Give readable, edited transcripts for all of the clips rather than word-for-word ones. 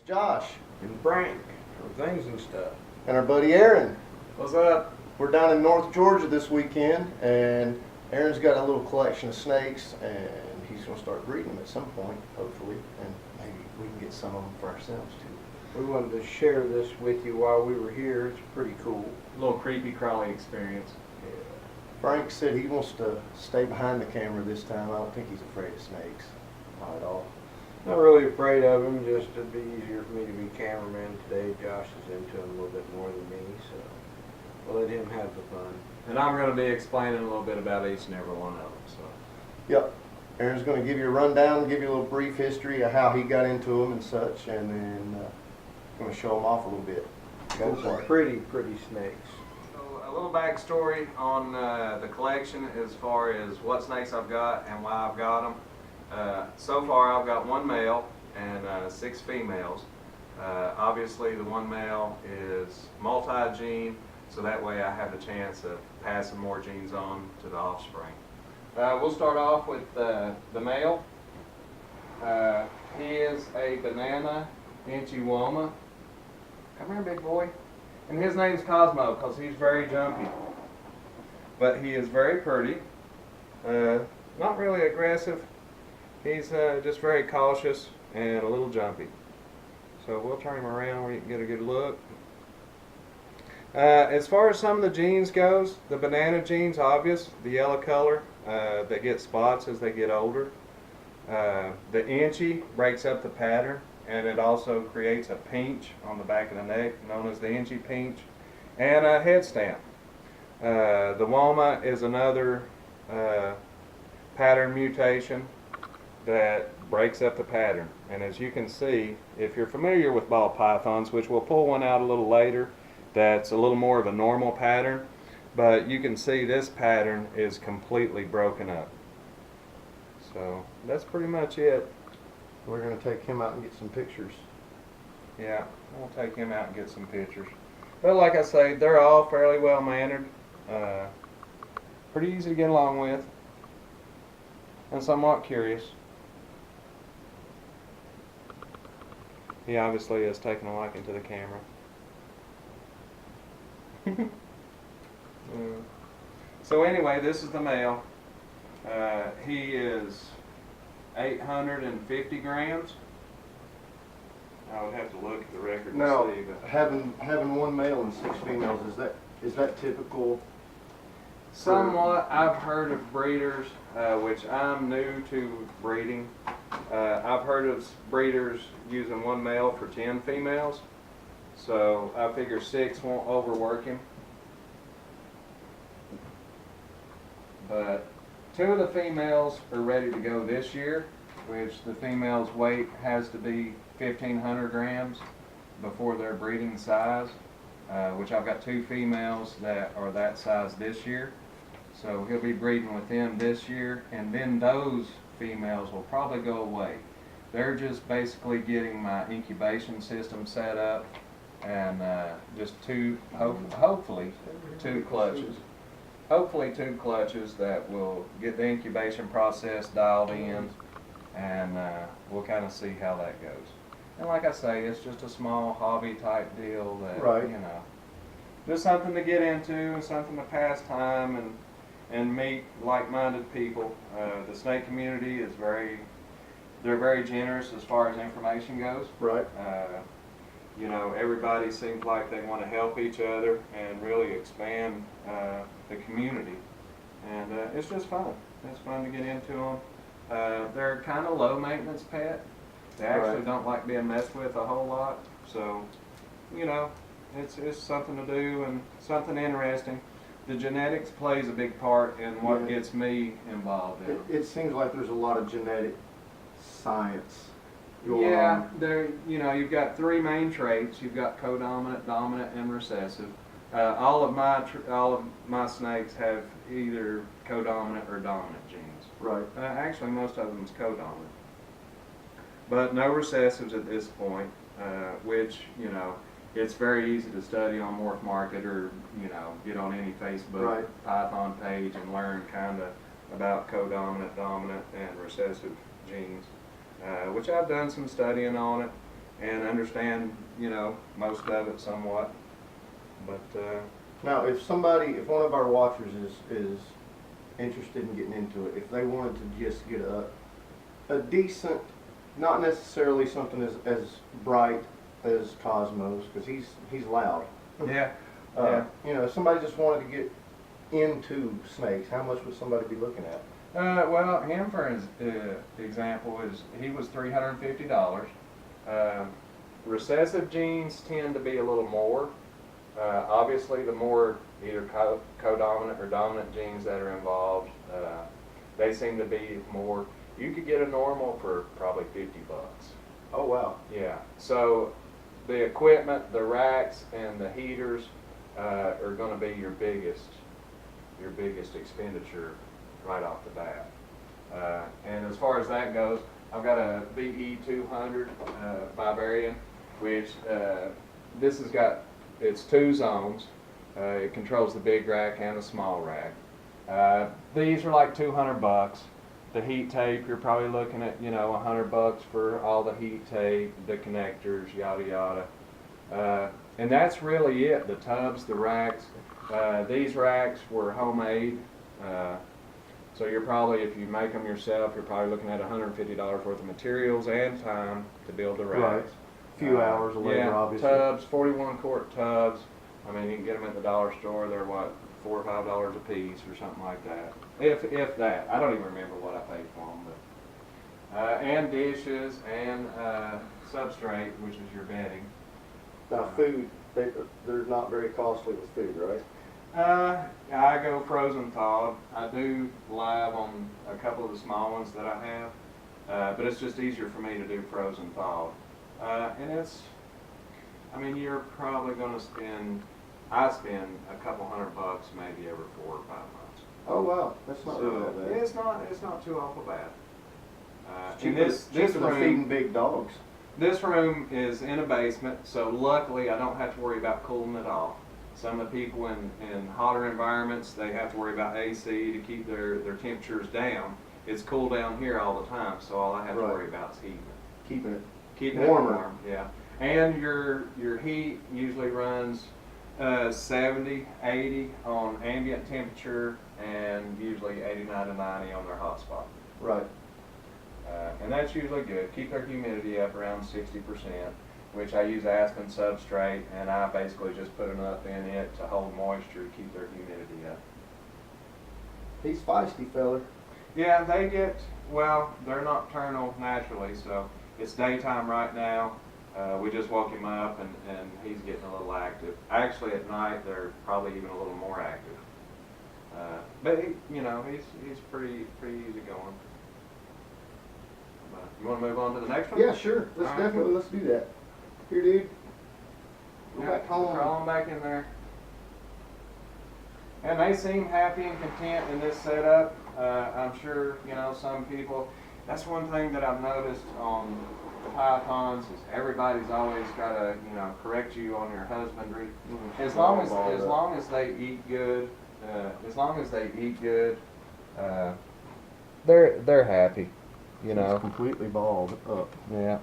It's Josh and Frank for things and stuff. and our buddy Aaron. What's up? We're down in North Georgia this weekend, and Aaron's got a little collection of snakes, and he's going to start breeding them at some point, hopefully, and maybe we can get some of them for ourselves too. We wanted to share this with you while we were here. It's pretty cool. A little creepy crawly experience. Yeah. Frank said he wants to stay behind the camera this time. I don't think he's afraid of snakes, not at all. Not really afraid of him, just it'd be easier for me to be cameraman today. Josh is into him a little bit more than me, so we'll let him have the fun. And I'm going to be explaining a little bit about each and every one of them. So. Yep. Aaron's going to give you a rundown, give you a little brief history of how he got into them and such, and then going to show them off a little bit. Go Got for some it. pretty snakes. So a little backstory on the collection as far as what snakes I've got and why I've got them. So far I've got one male and 6 females. Obviously the one male is multi-gene, so that way I have the chance of passing more genes on to the offspring. We'll start off with the male. He is a banana Inchiwoma. Come here, big boy. And his name's Cosmo because he's very jumpy. But he is very pretty. Not really aggressive. He's just very cautious and a little jumpy. So we'll turn him around where you can get a good look. As far as some of the genes goes, the banana gene's obvious, the yellow color. They get spots as they get older. The inchi breaks up the pattern, and it also creates a pinch on the back of the neck, known as the inchi pinch, and a head stamp. The woma is another pattern mutation that breaks up the pattern. And as you can see, if you're familiar with ball pythons, which we'll pull one out a little later, that's a little more of a normal pattern, but you can see this pattern is completely broken up. So that's pretty much it. We're going to take him out and get some pictures. Yeah, we'll take him out and get some pictures. But like I say, they're all fairly well mannered, pretty easy to get along with, and somewhat curious. He obviously has taken a liking to the camera. So anyway, this is the male. He is 850 grams. I would have to look at the record Now, to see. But having one male and 6 females, is that typical? somewhat, I've heard of breeders, which I'm new to breeding. I've heard of breeders using one male for 10 females. So I figure 6 won't overwork him. But 2 of the females are ready to go this year, which the female's weight has to be 1,500 grams before their breeding size, which I've got 2 females that are that size this year. So he'll be breeding with them this year, and then those females will probably go away. They're just basically getting my incubation system set up, and just hopefully 2 clutches. Hopefully 2 clutches that will get the incubation process dialed in, and we'll kind of see how that goes. And like I say, it's just a small hobby type deal that, Right. you know, just something to get into and something to pass time and meet like-minded people. The snake community is they're very generous as far as information goes. Right. You know, everybody seems like they want to help each other and really expand the community. And it's just fun. It's fun to get into them. They're kind of low maintenance pet. They actually Right. don't like being messed with a whole lot. So, you know, it's something to do and something interesting. The genetics plays a big part in what Yeah. gets me involved in. It seems like there's a lot of genetic science going Yeah, on. there. You know, you've got 3 main traits. You've got codominant, dominant, and recessive. All of my snakes have either codominant or dominant genes. Right. Actually, most of them is codominant, but no recessives at this point. Which, you know, it's very easy to study on Morph Market or, you know, get on any Facebook Right. Python page and learn kind of about codominant, dominant, and recessive genes, which I've done some studying on it. and understand, most of it somewhat. But Now, if one of our watchers is interested in getting into it, if they wanted to just get a decent, not necessarily something as bright as Cosmos, because he's loud. yeah, If somebody just wanted to get into snakes, how much would somebody be looking at? well, him for example he was $350. Recessive genes tend to be a little more. Obviously, the more either codominant or dominant genes that are involved, they seem to be more. You could get a normal for probably $50. Oh wow! Yeah. So the equipment, the racks, and the heaters are going to be your biggest expenditure right off the bat. And as far as that goes, I've got a VE 200 Barbarian, which this has got it's 2 zones. It controls the big rack and the small rack. These are like $200. The heat tape, you're probably looking at $100 for all the heat tape, the connectors, yada yada. And that's really it. The tubs, the racks. These racks were homemade. So you're probably, if you make them yourself, you're probably looking at $150 worth of materials and time to build the racks. Right. A few hours of labor, yeah, obviously. Tubs, 41-quart tubs. I mean, you can get them at the dollar store. They're what, $4 or $5 a piece or something like that. If that. I don't even remember what I paid for them. But and dishes and substrate, which is your bedding. Now, food, they're not very costly with food, right? I go frozen thawed. I do live on a couple of the small ones that I have, but it's just easier for me to do frozen thawed. And you're probably going to I spend a couple $100 maybe every 4 or 5 months. Oh wow, that's not really that bad. It's not too awful bad. It's cheaper than feeding big dogs. This room is in a basement, so luckily I don't have to worry about cooling it off. Some of the people in hotter environments, they have to worry about AC to keep their temperatures down. It's cool down here all the time, so all I have to worry about is heating it. Keeping warmer. it warm, yeah. And your heat usually runs 70, 80 on ambient temperature, and usually 89 to 90 on their hot spot. Right. And that's usually good. Keep their humidity up around 60%, which I use aspen substrate, and I basically just put enough in it to hold moisture to keep their humidity up. He's feisty, feller. Yeah, they're nocturnal naturally, so it's daytime right now. We just woke him up, and he's getting a little active. Actually, at night, they're probably even a little more active. But he's pretty easy going. You want to move on to the next one? Yeah, sure. Let's do that. Here, dude. Go back home. Crawl on back in there. And they seem happy and content in this setup. I'm sure, some people, that's one thing that I've noticed on pythons is everybody's always got to, correct you on your husbandry. As long as they eat good, they're happy. It's completely balled up. Yeah.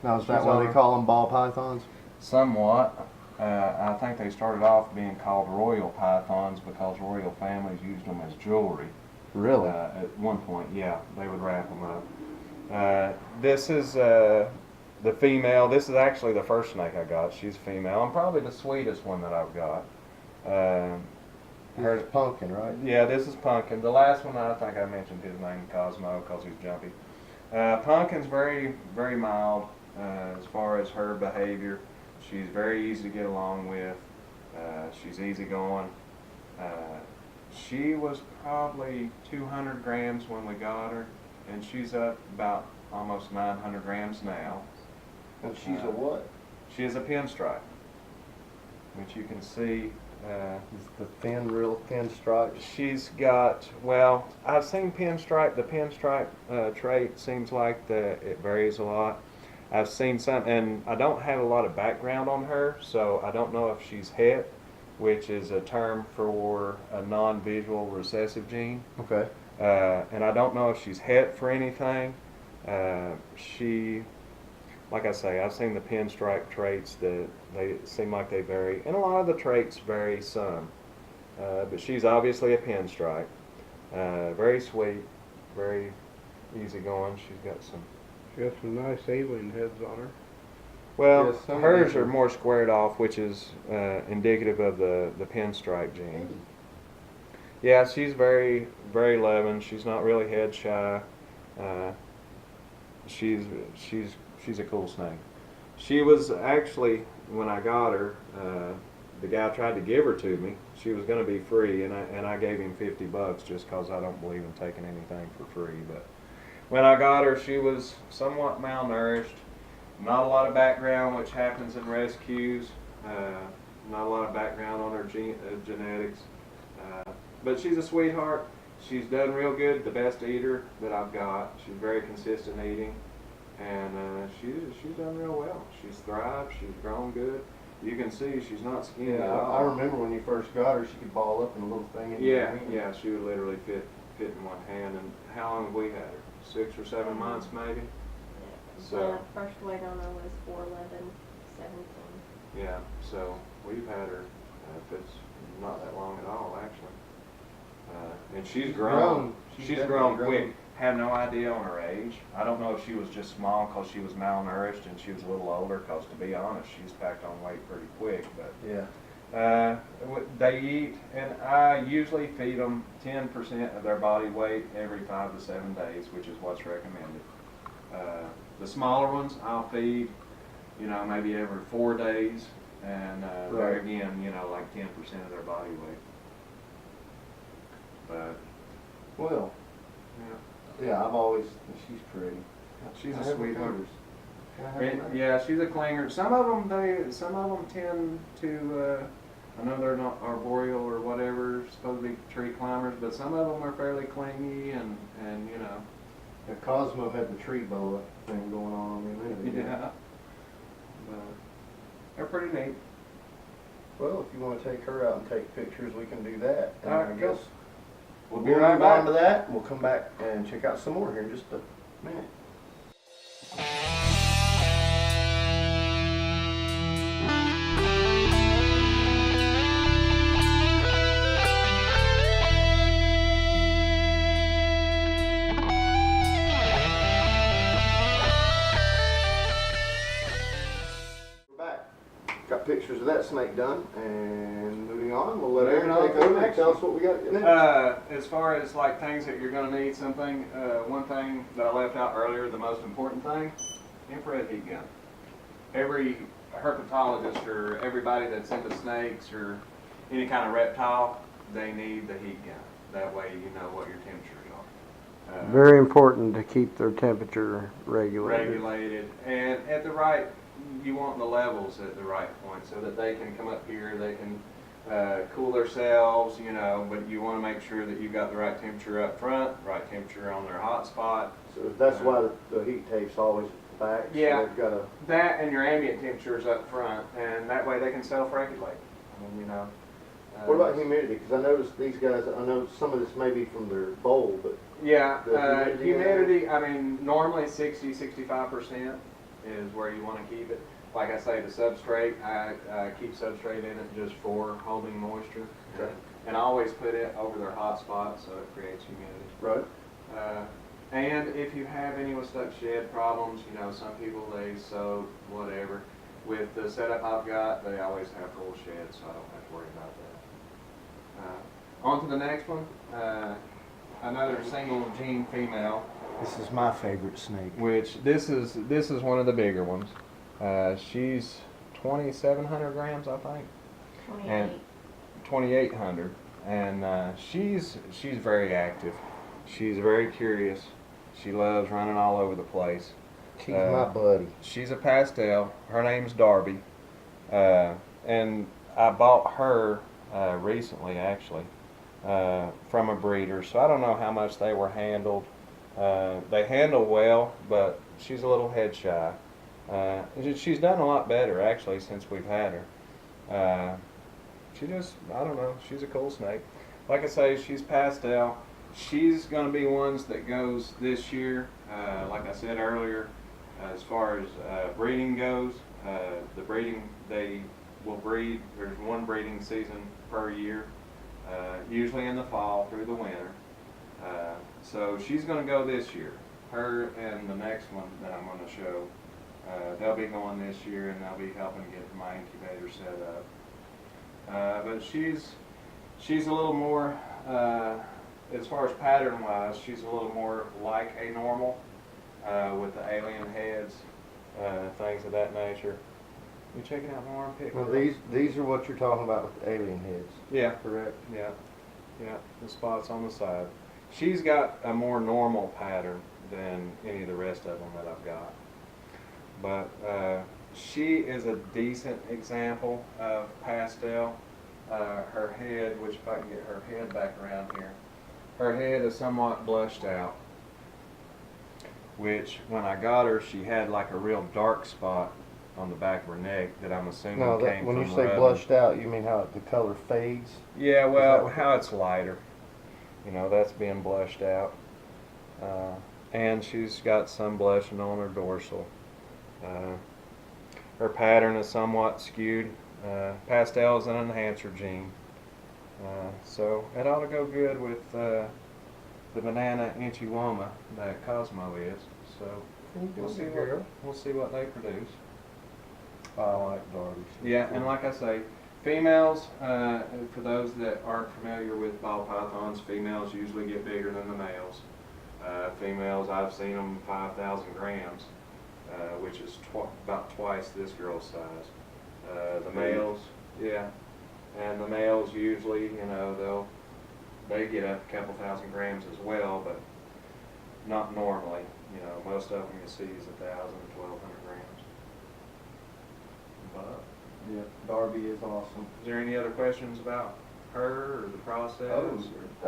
Now, is that why they call them ball pythons? Somewhat. I think they started off being called royal pythons because royal families used them as jewelry. Really? At one point, yeah, they would wrap them up. This is the female. This is actually the first snake I got. She's female. I'm probably the sweetest one that I've got. Here's Pumpkin, right? Yeah, this is Pumpkin. The last one, I think I mentioned his name, Cosmo, because he's jumpy. Pumpkin's very, very mild as far as her behavior. She's very easy to get along with. She's easygoing. She was probably 200 grams when we got her, and she's up about almost 900 grams now. And she's a what? She is a pinstripe, which you can see. The real thin stripes. She's got, I've seen pinstripe. The pinstripe trait seems like it varies a lot. I've seen some, and I don't have a lot of background on her, so I don't know if she's het, which is a term for a non-visual recessive gene. Okay. And I don't know if she's het for anything. like I say, I've seen the pinstripe traits that they seem like they vary, and a lot of the traits vary some. But she's obviously a pinstripe. Very sweet, very easygoing. She's got some. She got some nice alien heads on her. Well, Yes, some of hers these are are- more squared off, which is indicative of the pinstripe gene. Yeah, she's very, very loving. She's not really head shy. Uh, she's she's a cool snake. She was actually, when I got her, the guy tried to give her to me. She was going to be free, and I gave him $50 just because I don't believe in taking anything for free. But when I got her, she was somewhat malnourished. Not a lot of background, which happens in rescues. Not a lot of background on her genetics. But she's a sweetheart. She's done real good. The best eater that I've got. She's very consistent eating, and she's done real well. She's thrived. She's grown good. You can see she's not skinny Yeah, at all. I remember when you first got her, she could ball up in a little thing. In your hand. Yeah, she would literally fit in one hand. And how long have we had her? 6 or 7 months, maybe. So- The first weight on her was 411, 17. Yeah, so we've had her. If it's not that long at all, actually. And she's grown. She's grown definitely quick. Had no idea on her age. I don't know if she was just small because she was malnourished and she was a little older. Because to be honest, she's packed on weight pretty quick. But Yeah. they eat, and I usually feed them 10% of their body weight every 5 to 7 days, which is what's recommended. The smaller ones I'll feed, maybe every 4 days, and there Right. again, like 10% of their body weight. But Well, yeah, yeah, I've always, she's pretty. she's Can I a have her sweetheart. fingers? Can I have And, them? yeah, she's a clinger. Some of them tend to. I know they're not arboreal or whatever, supposed to be tree climbers, but some of them are fairly clingy and Yeah, Cosmo had the tree boa thing going on a minute ago. yeah. But they're pretty neat. Well, if you want to take her out and take pictures, we can do that. And All right, I go. guess We'll we'll be right move on to back. that, and we'll come back and check out some more here in just a minute. We're back. Got pictures of that snake done, and moving on, we'll let Moving Aaron on take to the over and next tell one. us what we got next. As far as like things that you're going to need, something, one thing that I left out earlier, the most important thing, infrared heat gun. Every herpetologist or everybody that's into snakes or any kind of reptile, they need the heat gun. That way you know what your temperatures are. Very important to keep their temperature regulated. Regulated and at the right, you want the levels at the right point so that they can come up here, they can cool themselves, but you want to make sure that you've got the right temperature up front, right temperature on their hot spot. So that's why the heat tape's always at the back. So Yeah. they've got a, That and your ambient temperatures up front, and that way they can self-regulate. I mean, what about humidity? Because I noticed these guys, I know some of this may be from their bowl, but Yeah, the humidity, I mean, normally 60-65% is where you want to keep it. Like I say, the substrate, I keep substrate in it just for holding moisture. Okay. And I always put it over their hot spot so it creates humidity. right? And if you have any with stuck shed problems, some people they soak, whatever. With the setup I've got, they always have full sheds, so I don't have to worry about that. On to the next one. Another single gene female, This is my favorite snake. which this is one of the bigger ones. She's 2,700 grams, I think. 28. And 2,800, and she's very active. She's very curious. She loves running all over the place. She's my buddy. She's a pastel. Her name's Darby, and I bought her recently, actually, from a breeder. So I don't know how much they were handled. They handle well, but she's a little head shy. She's done a lot better actually since we've had her. I don't know. She's a cool snake. Like I say, she's pastel. She's going to be ones that goes this year. Like I said earlier, As far as breeding goes, the breeding, they will breed, there's one breeding season per year, usually in the fall through the winter. So she's going to go this year. Her and the next one that I'm going to show, they'll be going this year, and they'll be helping get my incubator set up. But she's a little more, as far as pattern wise, she's a little more like a normal, with the alien heads, things of that nature. You checking out more pic? Well, these are what you're talking about with the alien heads. Yeah, correct. Yeah, the spots on the side. She's got a more normal pattern than any of the rest of them that I've got. But she is a decent example of pastel. Her head, which if I can get her head back around here, her head is somewhat blushed out. Which, when I got her, she had like a real dark spot on the back of her neck that I'm assuming No, came when from you say rubbing. blushed out, you mean how the color fades? Yeah, well, what- how it's lighter. You know, that's being blushed out. And she's got some blushing on her dorsal. Her pattern is somewhat skewed. Pastel is an enhancer gene. So it ought to go good with the banana inchiwoma that Cosmo is. So we'll see what they produce. I like Darby. Yeah, and like I say, females, for those that aren't familiar with ball pythons, females usually get bigger than the males. Females, I've seen them 5,000 grams, which is about twice this girl's size. The males, yeah, and the males usually, you know, they get up a couple thousand grams as well, but not normally. You know, most of them you see is 1,000 to 1,200 grams. But Yeah, Darby is awesome. is there any other questions about her or the process? I-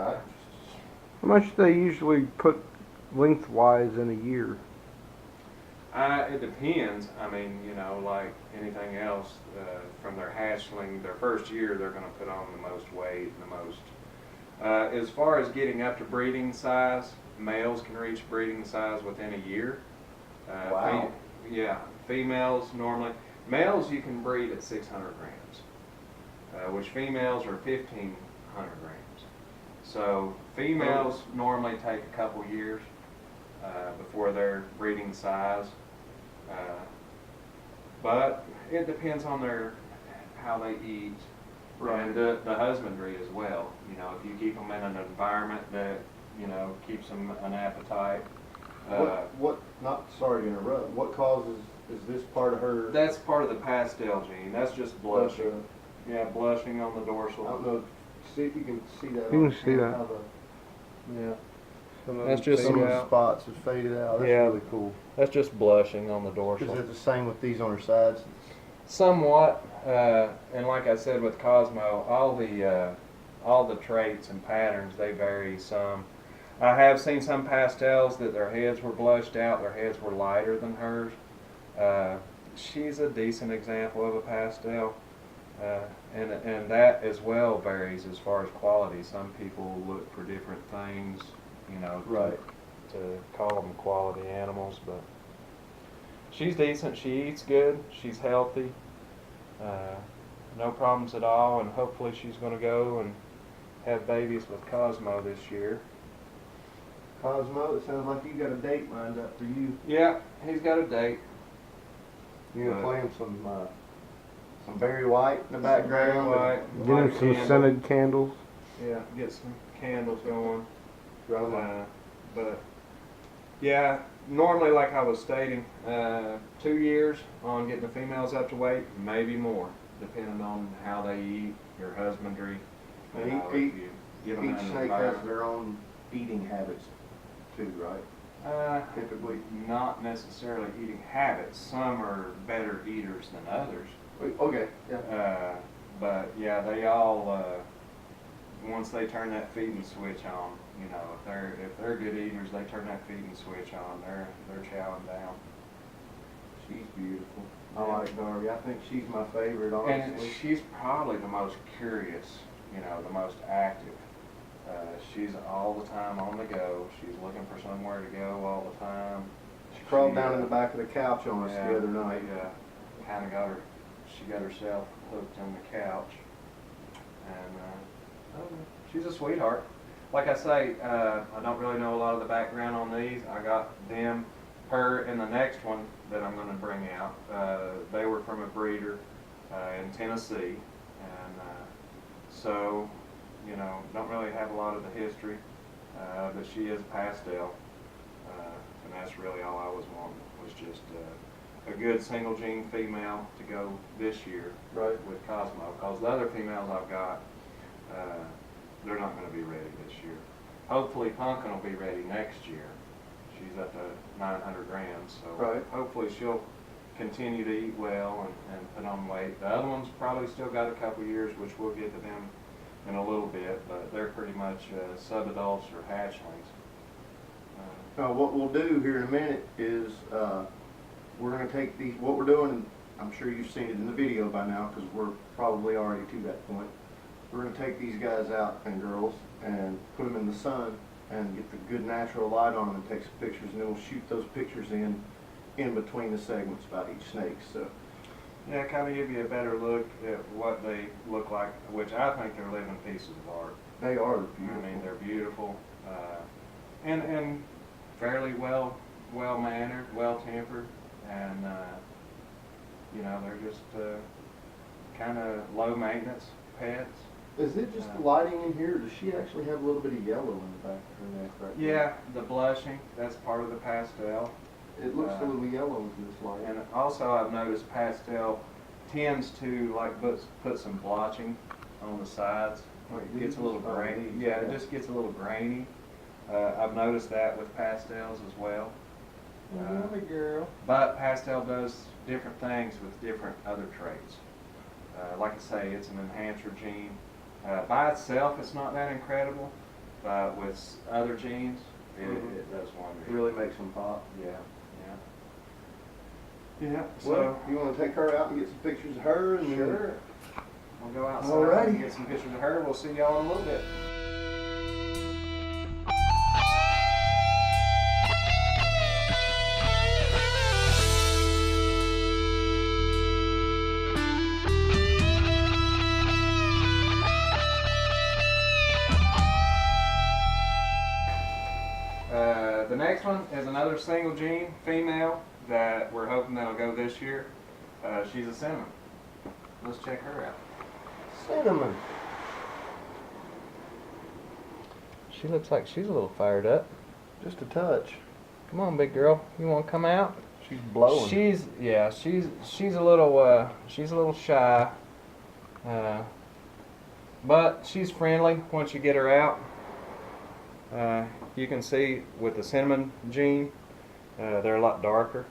How much do they usually put lengthwise in a year? It depends. I mean, you know, like anything else, from their hatchling, their first year, they're going to put on the most weight, the most. As far as getting up to breeding size, males can reach breeding size within a year. Wow. Yeah, females normally. Males you can breed at 600 grams, which females are 1,500 grams. So females normally take a couple years before they're breeding size. But it depends on how they eat, and the husbandry as well. You know, if you keep them in an environment that, you know, keeps them an appetite. Not sorry to interrupt, what causes, is this part of her? That's part of the pastel gene. That's just blushing. Yeah, blushing on the I dorsal. don't know, see if you can see that. You on can see camera, that. how Yeah. Some That's just some of Yeah. the spots have faded out. That's Yeah. really cool. That's just blushing on the Is dorsal. it the same with these on her sides? Somewhat, and like I said with Cosmo, all the traits and patterns, they vary some. I have seen some pastels that their heads were blushed out, their heads were lighter than hers. She's a decent example of a pastel, and that as well varies as far as quality. Some people look for different things, you know, Right. to call them quality animals, but she's decent. She eats good. She's healthy. No problems at all, and hopefully she's going to go and have babies with Cosmo this year. Cosmo, it sounds like you got a date lined up for you. Yeah, he's got a date. You're gonna Right. play him some Barry White in the background. White, Get him some candle. scented candles. Yeah, get some candles going. Drum line. But yeah, normally, like I was stating, 2 years on getting the females up to weight, maybe more, depending on how they eat, your husbandry. And you know, if each- you give them Each an snake has environment. their own eating habits too, right? Typically. Not necessarily eating habits. Some are better eaters than others. Okay, yeah. But yeah, they all once they turn that feeding switch on, you know, if they're good eaters, they turn that feeding switch on. They're chowing down. She's beautiful. I Yeah. like Darby. I think she's my favorite, And honestly. she's probably the most curious, you know, the most active. She's all the time on the go. She's looking for somewhere to go all the time. She crawled down in the back of the couch on us the other night. Kind of got her. She got herself hooked on the couch, and I don't know, she's a sweetheart. Like I say, I don't really know a lot of the background on these. I got them, her, and the next one that I'm going to bring out. They were from a breeder in Tennessee, and so, you know, don't really have a lot of the history, but she is a pastel, and that's really all I was wanting, was just a good single gene female to go this year with Cosmo, because the other females I've got, they're not going to be ready this year. Hopefully Pumpkin will be ready next year. She's up to 900 grams, so hopefully she'll continue to eat well and put on weight. The other ones probably still got a couple years, which we'll get to them in a little bit, but they're pretty much sub-adults or hatchlings. What we'll do here in a minute is we're going to take these, what we're doing, and I'm sure you've seen it in the video by now because we're probably already to that point. We're going to take these guys out and girls and put them in the sun and get the good natural light on them and take some pictures, and then we'll shoot those pictures in between the segments about each snake. So yeah, kind of give you a better look at what they look like, which I think they're living pieces of art. they are beautiful. I mean, they're beautiful, and fairly well mannered, well tempered, and you know, they're just kind of low maintenance pets. Is it just lighting in here, or does she actually have a little bit of yellow in the back of her neck right there? Yeah, the blushing, that's part of the pastel. It looks a little yellow in this light. And also I've noticed pastel tends to like put some blotching on the sides. It gets a little grainy. Yeah, it just gets a little grainy. I've noticed that with pastels as well. Girl. But pastel does different things with different other traits. Like I say, it's an enhancer gene. By itself, it's not that incredible, but with other genes, it does wonders. It really makes them pop. Yeah. Yeah. Well, you want to take her out and get some pictures of her? And Sure. We'll go outside Alrighty. and get some pictures of her. We'll see y'all in a little bit. The next one is another single gene female that we're hoping that'll go this year. She's a cinnamon. Let's check her out. Cinnamon. She looks like she's a little fired up. Just a touch. Come on, big girl. You want to come out? She's blowing. She's a little shy, but she's friendly once you get her out. You can see with the cinnamon gene, they're a lot darker,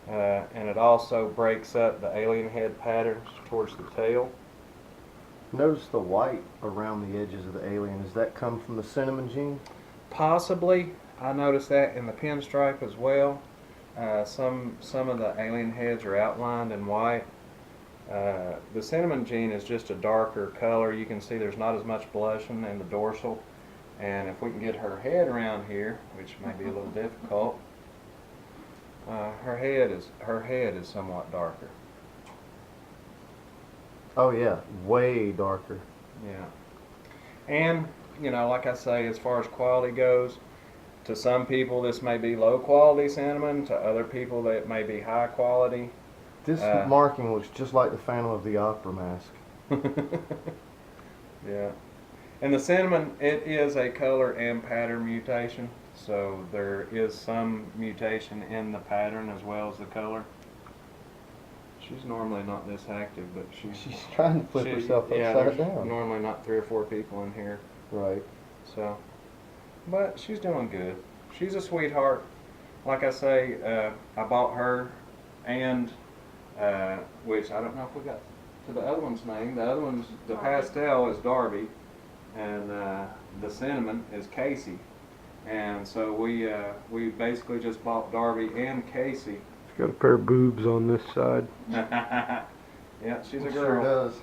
and it also breaks up the alien head patterns towards the tail. Notice the white around the edges of the alien. Does that come from the cinnamon gene? Possibly. I noticed that in the pinstripe as well. Some of the alien heads are outlined in white. The cinnamon gene is just a darker color. You can see there's not as much blushing in the dorsal. And if we can get her head around here, which may be a little difficult, her head is somewhat darker. Oh yeah, way darker. Yeah. And, you know, like I say, as far as quality goes, to some people this may be low quality cinnamon, to other people that may be high quality. This marking looks just like the Phantom of the Opera mask. Yeah. And the cinnamon, it is a color and pattern mutation, so there is some mutation in the pattern as well as the color. She's normally not this active, but She's trying to flip herself upside there's down. normally not 3 or 4 people in here. Right. So, but she's doing good. She's a sweetheart. Like I say, I bought her, and which I don't know if we got to the other one's name. The other one's, the pastel is Darby, and the cinnamon is Casey. And so we basically just bought Darby and Casey. It's got a pair of boobs on this side. Yeah, she's a It girl. sure does.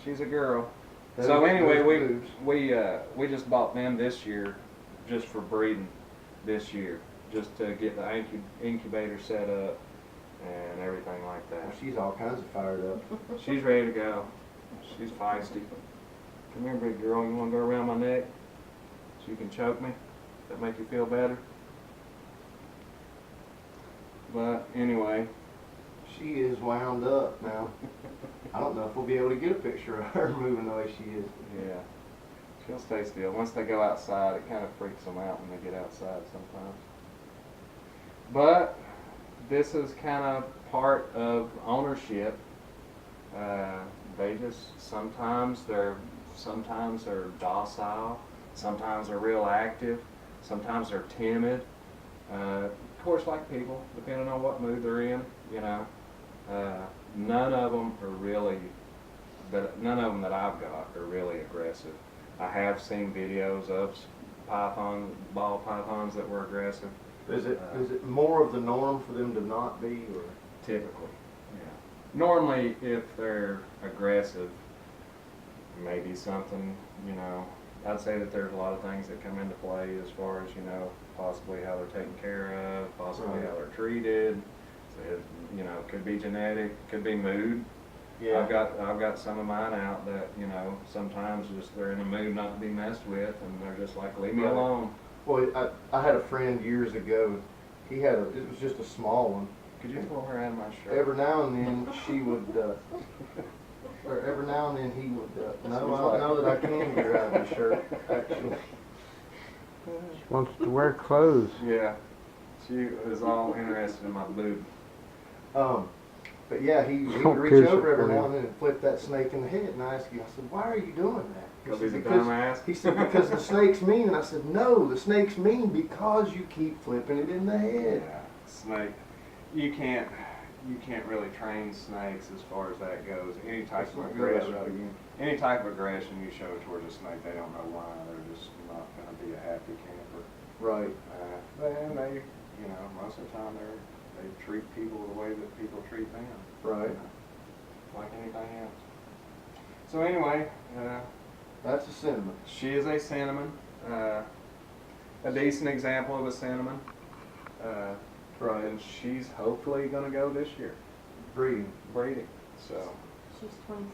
She's a girl. Those- So anyway, those boobs. we just bought them this year, just for breeding this year, just to get the incubator set up and everything like that. Well, she's all kinds of fired up. She's ready to go. She's feisty. Come here, big girl. You want to go around my neck so you can choke me? That make you feel better? But anyway, She is wound up now. I don't know if we'll be able to get a picture of her moving the way she is. yeah, she'll stay still. Once they go outside, it kind of freaks them out when they get outside sometimes. But this is kind of part of ownership. They just sometimes they're docile, sometimes they're real active, sometimes they're timid. Of course, like people, depending on what mood they're in, you know. None of them are really, none of them that I've got are really aggressive. I have seen videos of ball pythons that were aggressive. Is it more of the norm for them to not be, or? Typically, yeah. Normally, if they're aggressive, maybe something, you know, I'd say that there's a lot of things that come into play as far as, you know, possibly how they're taken care of, possibly Right. how they're treated. So, you know, could be genetic, could be mood. Yeah. I've got some of mine out that, you know, sometimes just they're in a mood not to be messed with, and they're just like, leave me Right. alone. Well, I had a friend years ago. It was just a small one. Could you pull her out of my shirt? Every now and then she would, or every now and then he would, no, I don't know that I can get her out of the shirt, actually. She wants to wear clothes. Yeah, she was all interested in my boob. But yeah, he would Don't reach pierce over it every for now you. and then and flip that snake in the head, and I asked him, I said, why are you doing that? Because He he's a said, dumbass. He said, because the snake's mean, and I said, no, the snake's mean because you keep flipping it in the head. Yeah, snake. You can't really train snakes as far as that goes. Any type Let's of not go that aggression, route again. any type of aggression you show towards a snake, they don't know why. They're just not going to be a happy camper. Right. And they, you know, most of the time they treat people the way that people treat them. Right. You know, like anything else. So anyway, That's a cinnamon. she is a cinnamon. A decent example of a cinnamon. Right. And she's hopefully going to go this year, Breeding. breeding. So She's 27.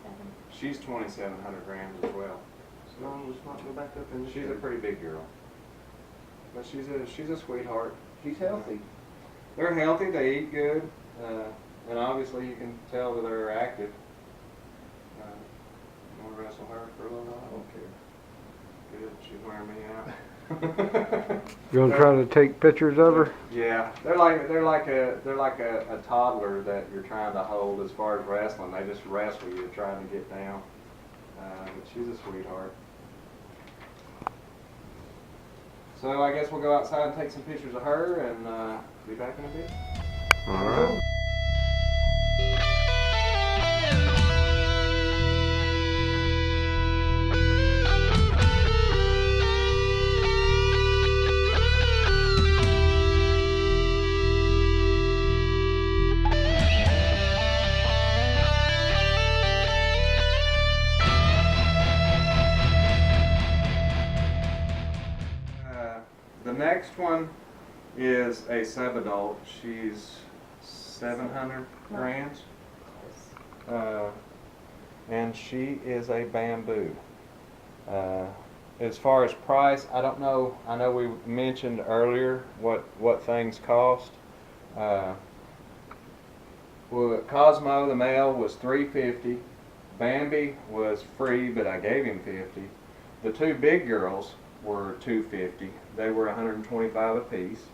she's 2,700 grams as well. No, let's not go back up in the She's a shirt. pretty big girl. But she's a sweetheart. She's healthy. They're healthy. They eat good, and obviously you can tell that they're active. You want to wrestle her for a little I while? don't care. Good. She's wearing me out. You gonna try to take pictures of her? Yeah, they're like a toddler that you're trying to hold as far as wrestling. They just wrestle you trying to get down. But she's a sweetheart. So I guess we'll go outside and take some pictures of her and be back in a bit. All right. The next one is a subadult. She's 700 grams. And she is a bamboo. As far as price, I don't know. I know we mentioned earlier what things cost. Well, Cosmo, the male, was $350. Bambi was free, but I gave him $50. The two big girls were $250. They were $125 a piece.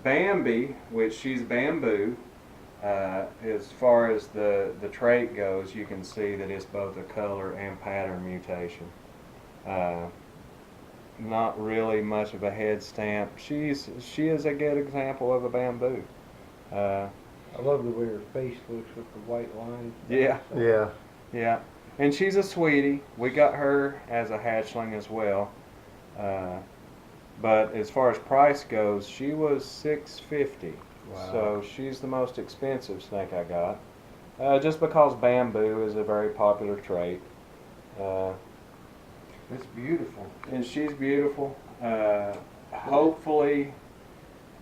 Bambi, which she's bamboo, as far as the trait goes, you can see that it's both a color and pattern mutation. Not really much of a head stamp. She is a good example of a bamboo. I love the way her face looks with the white lines. Yeah. Yeah. Yeah, and she's a sweetie. We got her as a hatchling as well. But as far as price goes, she was $650. Wow. So she's the most expensive snake I got. Just because bamboo is a very popular trait. It's beautiful. And she's beautiful. Hopefully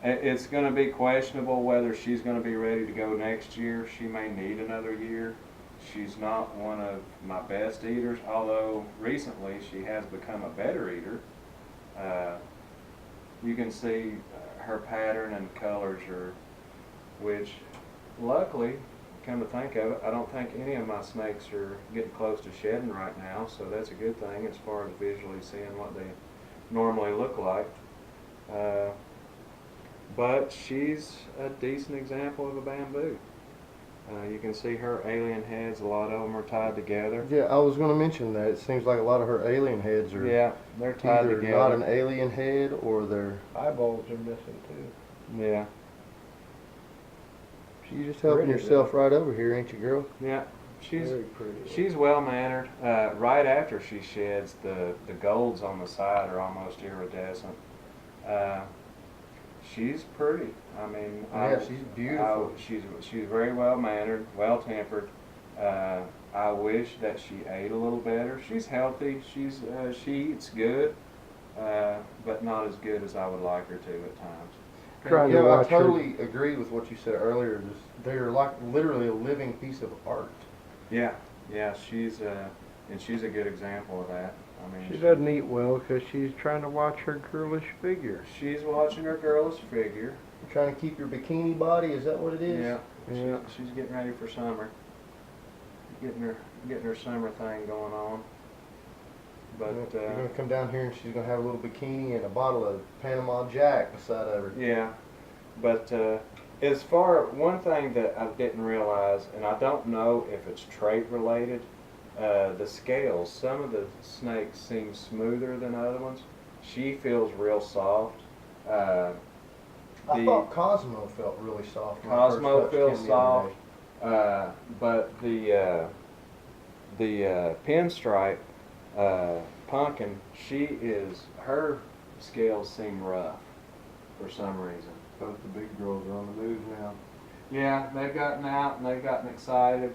It's going to be questionable whether she's going to be ready to go next year. She may need another year. She's not one of my best eaters, although recently she has become a better eater. You can see her pattern and colors are, which luckily, come to think of it, I don't think any of my snakes are getting close to shedding right now, so that's a good thing as far as visually seeing what they normally look like. But she's a decent example of a bamboo. You can see her alien heads, a lot of them are tied together. Yeah, I was going to mention that. It seems like a lot of her alien heads are Yeah, they're tied either together. not an alien head or they're... Eyeballs are missing too. Yeah, You're just helping Pretty, yourself right over here, ain't you, girl? yeah. She's Very pretty. She's well mannered. Right after she sheds, the golds on the side are almost iridescent. She's pretty. I mean, Yeah, she's beautiful. She's very well mannered, well tempered. I wish that she ate a little better. She's healthy. She eats good, but not as good as I would like her to at times. Trying to Yeah, I watch her. totally agree with what you said earlier. They're like literally a living piece of art. Yeah, yeah. She's a good example of that. I mean, She doesn't eat well because she's trying to watch her girlish figure. she's watching her girl's figure. You're trying to keep your bikini body, is that what it is? Yeah, Yeah. she's getting ready for summer. Getting her summer thing going on. But You're going to come down here and she's going to have a little bikini and a bottle of Panama Jack beside of her. yeah, but as far one thing that I didn't realize, and I don't know if it's trait related, the scales. Some of the snakes seem smoother than other ones. She feels real soft. I The- thought Cosmo felt really soft. when I first Cosmo touched feels him the other soft. But the pinstripe pumpkin, her scales seem rough for some reason. Both the big girls are on the move now. Yeah, they've gotten out and they've gotten excited,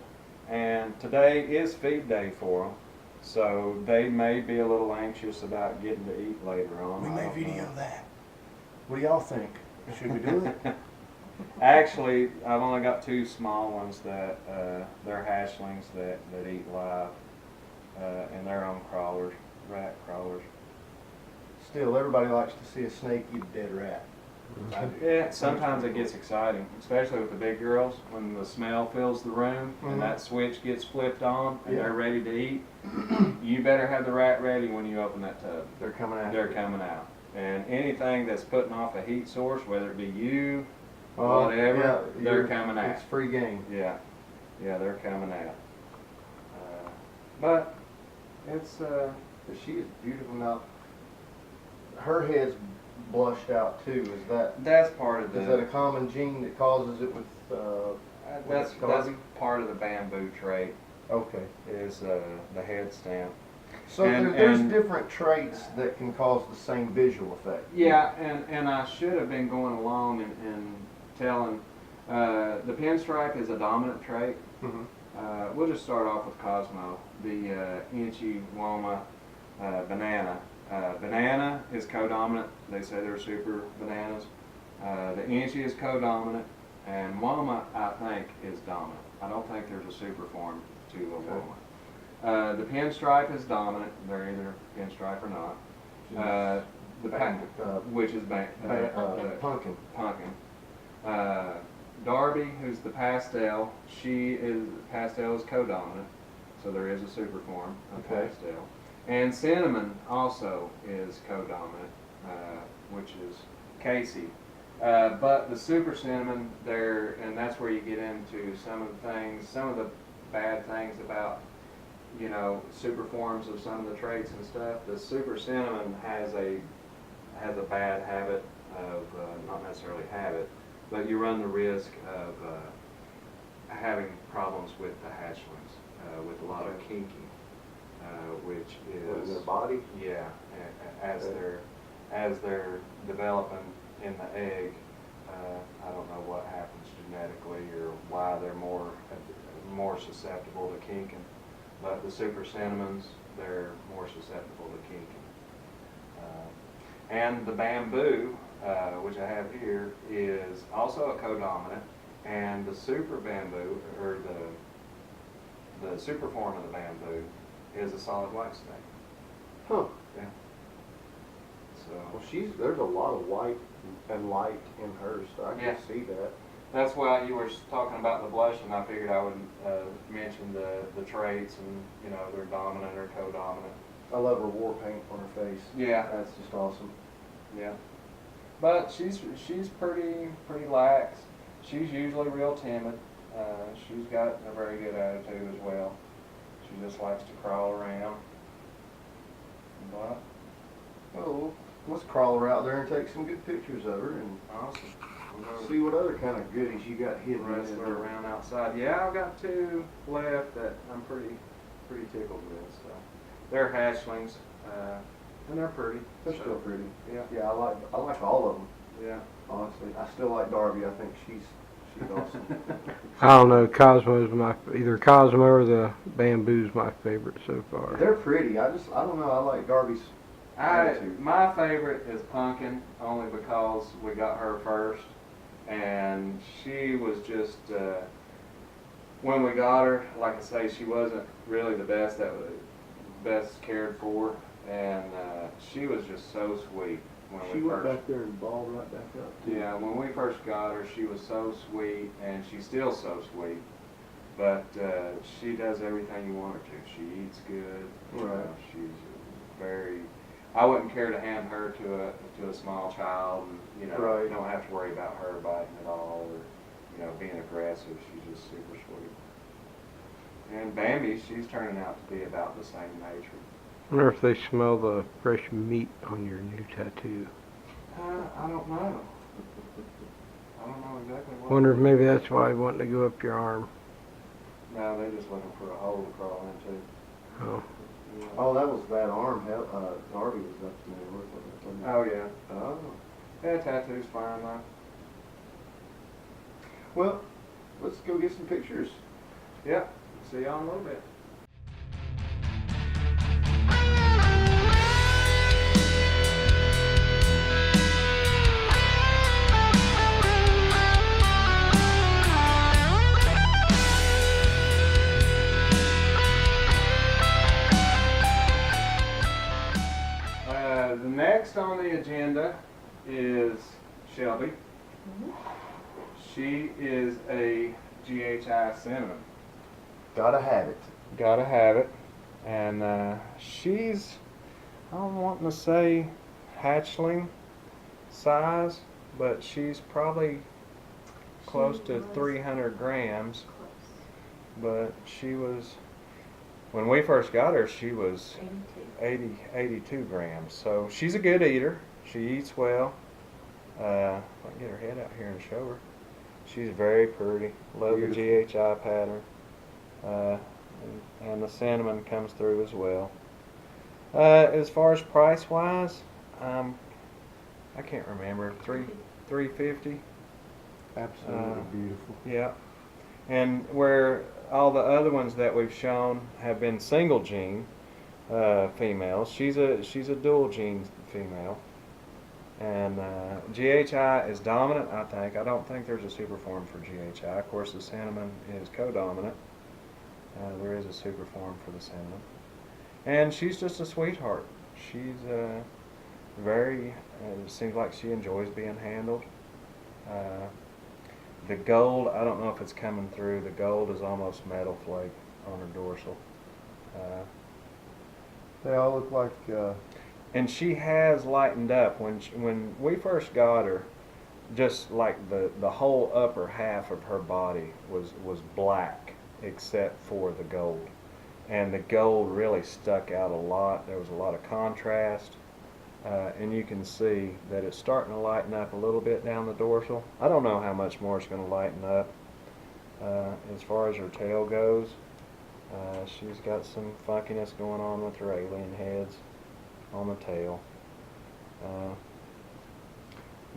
and today is feed day for them, so they may be a little anxious about getting to eat later on. We I may don't video know. that. What do y'all think? Should we do it? Actually, I've only got two small ones that they're hatchlings that eat live, and they're on crawlers, rat crawlers. Still, everybody likes to see a snake eat a dead rat. I do. Yeah, sometimes it gets exciting, especially with the big girls, when the smell fills the room Mhm. and that switch gets flipped on and Yeah. they're ready to eat. You better have the rat ready when you open that tub. They're coming after They're you. coming out. And anything that's putting off a heat source, whether it be you, Oh, whatever, yeah, they're you're- coming out. It's free game. Yeah, yeah, they're coming out. But it's But she is beautiful now. Her head's blushed out too. that's part of Is that a the common gene that causes it with? that's Garvey? part of the bamboo trait Okay. is the head stamp. So And- there's and- different traits that can cause the same visual effect. Yeah, and I should have been going along and telling the pinstripe is a dominant trait. Mhm. We'll just start off with Cosmo, the Inchy Woma banana. Banana is codominant. They say they're super bananas. The Inchy is codominant, and Woma, I think, is dominant. I don't think there's a super form to a Woma. The pinstripe is dominant. They're either pinstripe or not. The which is Pumpkin. pumpkin. Darby, who's the pastel, pastel is codominant, so there is a super form of Okay. pastel. And cinnamon also is codominant, which is Casey. But the super cinnamon, and that's where you get into some of the bad things about, super forms of some of the traits and stuff. The super cinnamon has a bad habit of, not necessarily habit, but you run the risk of having problems with the hatchlings, with a lot of kinking, which is In their body. yeah, as they're developing in the egg. I don't know what happens genetically or why they're more susceptible to kinking, but the super cinnamons, they're more susceptible to kinking. And the bamboo, which I have here, is also a codominant, and the super bamboo, or the super form of the bamboo, is a solid white snake. Huh. Yeah. So Well, there's a lot of white and light in hers, so I can Yeah. see that. that's why you were talking about the blushing. I figured I would mention the traits and, you know, they're dominant or codominant. I love her war paint on her face. Yeah. That's just awesome. Yeah. But she's pretty lax. She's usually real timid. She's got a very good attitude as well. She just likes to crawl around. But Well, let's crawl her out there and take some good pictures of her and awesome. We're gonna see what other kind of goodies you got hidden in wrestle her there. around outside. Yeah, I've got 2 left that I'm pretty tickled with. So they're hatchlings, and they're pretty. They're So, still pretty. Yeah. Yeah, I like all of them. Yeah. Honestly, I still like Darby. I think she's awesome. I don't know, either Cosmo or the bamboo's my favorite so far. They're pretty. I don't know. I like Darby's attitude. My favorite is Pumpkin, only because we got her first, and she was just when we got her, like I say, she wasn't really the best best cared for, and she was just so sweet when She we went first. back there and balled right back up. Too. Yeah, when we first got her, she was so sweet, and she's still so sweet. But she does everything you want her to. She eats good. You Right. know, she's very. I wouldn't care to hand her to a small child, and you know, Right. you don't have to worry about her biting at all, or you know, being aggressive. She's just super sweet. And Bambi, she's turning out to be about the same nature. I wonder if they smell the fresh meat on your new tattoo. I don't know. I don't know exactly what. Wonder if maybe that's why I wanted to go up your arm. No, they're just looking for a hole to crawl into. Oh. Yeah. Oh, that was that arm. Darby was up there with it. wasn't he? Oh yeah. Oh. Yeah, tattoo's fine though. Well, let's go get some pictures. Yep. See y'all in a little bit. The next on the agenda is Shelby. She is a GHI cinnamon. Gotta have it. Gotta have it. And she's, I'm wanting to say hatchling size, but she's probably close She to was 300 grams. Close. But she was, when we first got her, she was 82. 82 grams. So she's a good eater. She eats well. If I can get her head out here and show her. She's very pretty. Love the GHI pattern. And the cinnamon comes through as well. As far as price wise, I can't remember. $350. Absolutely beautiful. Yeah. And where all the other ones that we've shown have been single gene females, she's a dual gene female. And GHI is dominant, I think. I don't think there's a super form for GHI. Of course, the cinnamon is codominant. There is a super form for the cinnamon. And she's just a sweetheart. She's very, it seems like she enjoys being handled. The gold, I don't know if it's coming through. The gold is almost metal flake on her dorsal. They all look like. And she has lightened up. When we first got her, just like the whole upper half of her body was black except for the gold. And the gold really stuck out a lot. There was a lot of contrast. And you can see that it's starting to lighten up a little bit down the dorsal. I don't know how much more it's going to lighten up. As far as her tail goes, she's got some funkiness going on with her alien heads on the tail.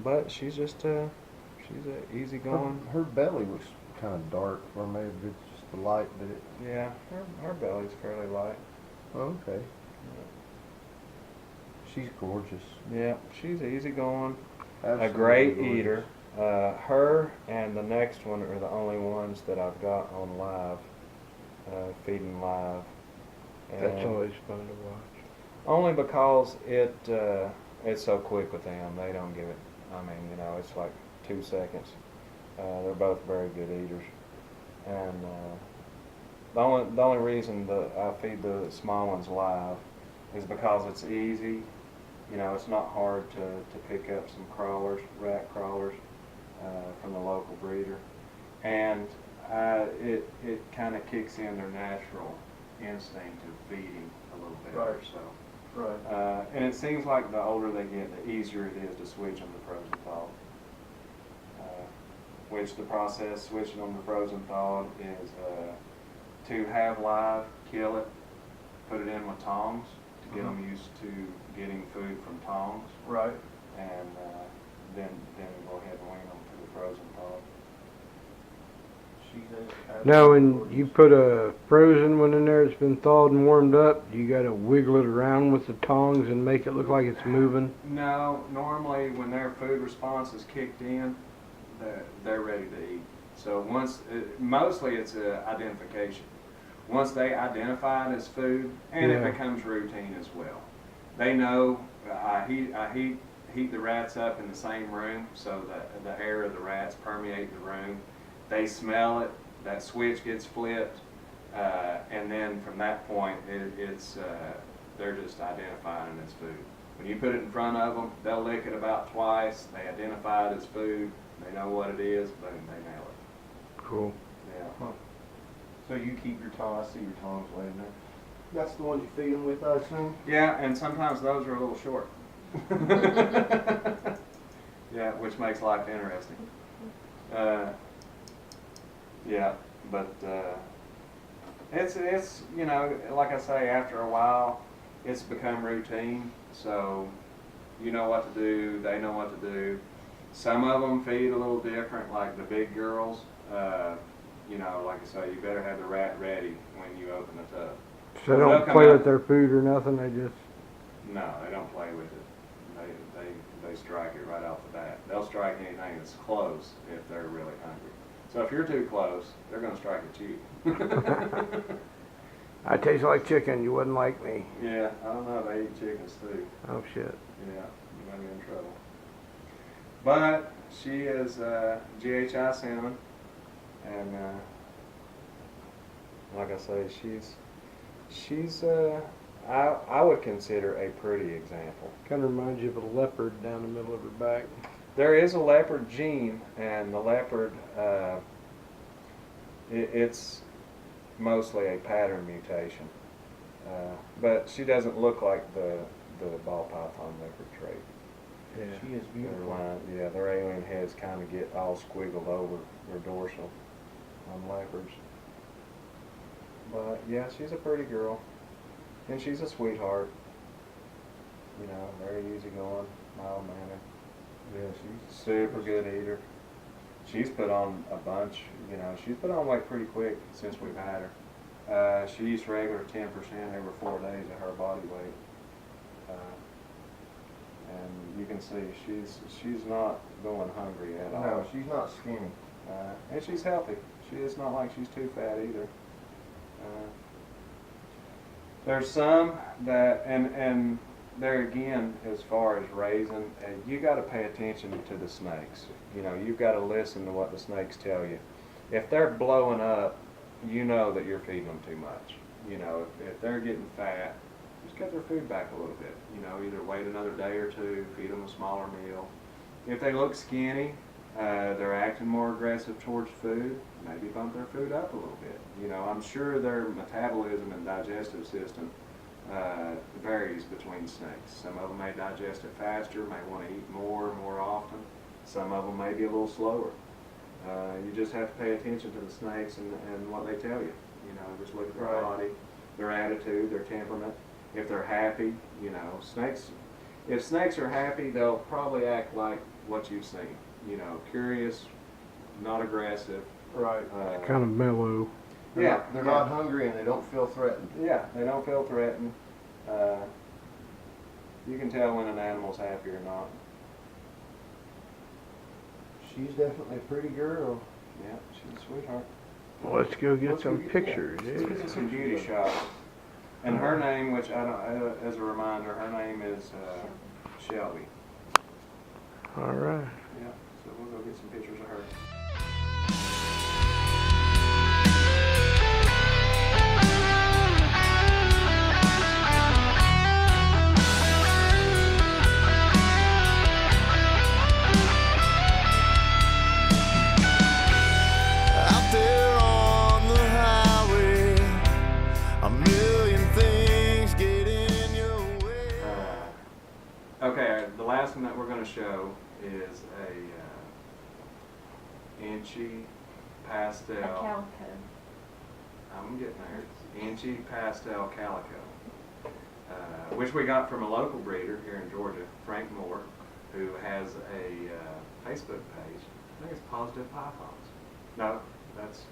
But she's just she's a easygoing. Her belly looks kind of dark, or maybe it's just the light that it. Yeah, her belly's fairly light. Oh, okay. She's gorgeous. Yeah, she's easygoing. a great eater. Her and the next one are the only ones that I've got on live, feeding live. That's And always fun to watch. only because it's so quick with them. They don't give it. I mean, you know, it's like 2 seconds. They're both very good eaters, and the only reason that I feed the small ones live is because it's easy. You know, it's not hard to pick up some crawlers, rat crawlers, from the local breeder, and it kind of kicks in their natural instinct of feeding a little bit. Right. So. Right. And it seems like the older they get, the easier it is to switch them to frozen thawed. Which the process switching them to frozen thawed is to have live, kill it, put it in with tongs to get them used to getting food from tongs, Right. and then go ahead and wean them to the frozen thawed. Now, when you put a frozen one in there that's been thawed and warmed up, you got to wiggle it around with the tongs and make it look like it's moving. No, normally when their food response is kicked in, they're ready to eat. So mostly it's identification. Once they identify it as food, and Yeah. it becomes routine as well. They know I heat the rats up in the same room so that the air of the rats permeate the room. They smell it, that switch gets flipped, and then from that point, they're just identifying it as food. When you put it in front of them, they'll lick it about twice. They identify it as food. They know what it is. Boom, they nail it. Cool. Yeah. So you keep your tongs. I see your tongs laying there. That's the ones you feed them with, I assume. Yeah, and sometimes those are a little short. Yeah, which makes life interesting. Yeah, but it's you know, like I say, after a while, it's become routine. So you know what to do. They know what to do. Some of them feed a little different, like the big girls. You know, like I say, you better have the rat ready when you open the tub. So they They'll don't come play out- with their food or nothing. They just No, they don't play with it. They strike it right off the bat. They'll strike anything that's close if they're really hungry. So if you're too close, they're going to strike at you. I taste like chicken. You wouldn't like me. Yeah, I don't know. They eat chickens too. Oh shit. Yeah, you might be in trouble. But she is GHI salmon, and like I say, she's I would consider a pretty example. Kind of reminds you of a leopard down the middle of her back. There is a leopard gene, and the leopard, it's mostly a pattern mutation. But she doesn't look like the ball python leopard trait. Yeah. She is beautiful. Their alien heads kind of get all squiggled over their dorsal on leopards. But yeah, she's a pretty girl, and she's a sweetheart. You know, very easygoing, mild mannered. Yeah, she's Super good eater. She's put on a bunch, you know, she's put on weight pretty quick since we've had her. She eats regular 10% every 4 days of her body weight. And you can see she's not going hungry at all. No, she's not skinny. And she's healthy. It's not like she's too fat either. There's some that, and there again, as far as raising, you got to pay attention to the snakes. You know, you've got to listen to what the snakes tell you. If they're blowing up, you know that you're feeding them too much. You know, if they're getting fat, just cut their food back a little bit. You know, either wait another day or two, feed them a smaller meal. If they look skinny, they're acting more aggressive towards food, maybe bump their food up a little bit. You know, I'm sure their metabolism and digestive system varies between snakes. Some of them may digest it faster, may want to eat more often. Some of them may be a little slower. You just have to pay attention to the snakes and what they tell you. You know, just look at their Right. body, their attitude, their temperament. If they're happy, you know, if snakes are happy, they'll probably act like what you've seen. You know, curious, not aggressive. Right. Kind of mellow. They're not hungry and they don't feel threatened. Yeah, they don't feel threatened. You can tell when an animal's happy or not. She's definitely a pretty girl. Yeah, she's a sweetheart. Well, let's go get Let's some go get- pictures. Let's Yeah. get some beauty shots. And her name, which I don't, as a reminder, her name is Shelby. All right. Yeah, so we'll go get some pictures of her. Out there on the highway, a million things get in your way. Okay, the last one that we're going to show is a inchy A pastel. calico. I'm getting there. Inchy pastel calico, which we got from a local breeder here in Georgia, Frank Moore, who has a Facebook page. I think it's Positive Pythons. No, that's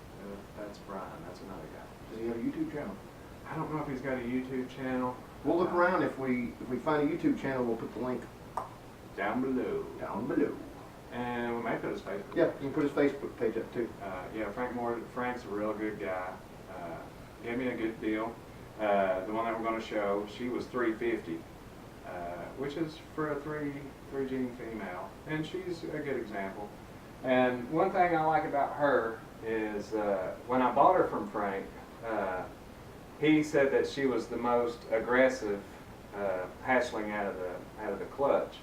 Brian. That's another guy. Does he have a YouTube channel? I don't know if he's got a YouTube channel. We'll look around. If we find a YouTube channel, we'll put the link Down below. down below. And we may put his Facebook. Yeah, you can put his Facebook page up too. Yeah, Frank Moore. Frank's a real good guy. Gave me a good deal. The one that we're going to show, she was $350, which is for a three gene female, and she's a good example. And one thing I like about her is when I bought her from Frank, he said that she was the most aggressive hatchling out of the clutch.